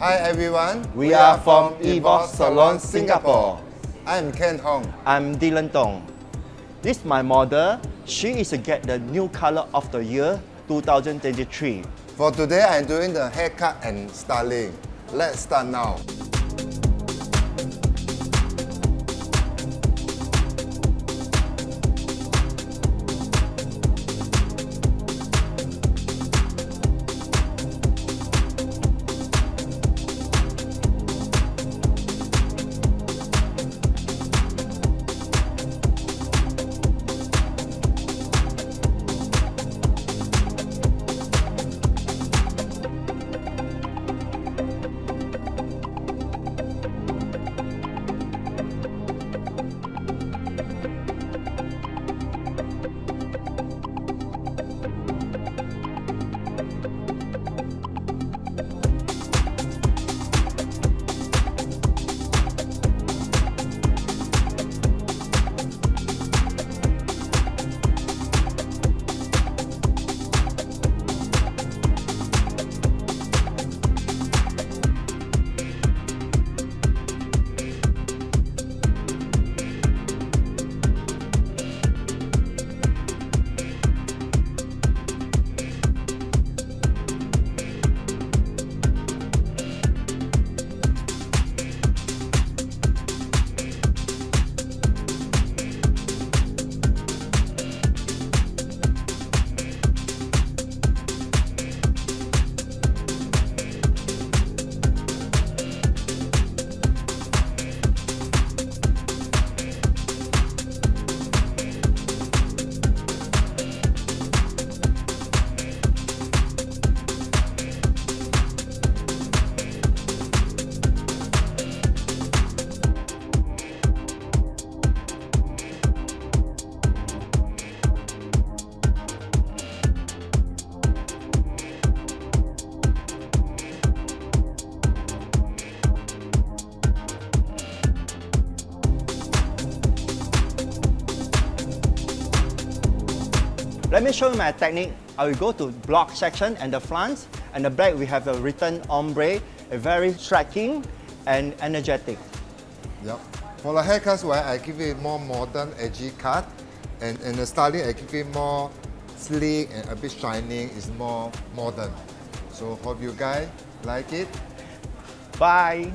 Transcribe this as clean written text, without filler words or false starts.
Hi everyone, We are from Evolve Salon, Singapore. I'm Ken Hong. I'm Dylan Tung. This is my model. She is to get the new color of the year 2023. For today, I'm doing the haircut and styling. Let's start now. Let me show you my technique. I will go to block section and the front, and the back we have a written ombre, a very striking and energetic. Yep. For the haircuts, I give it more modern, edgy cut, and the styling, I give it more sleek and a bit shining. It's more modern. So hope you guys like it. Bye.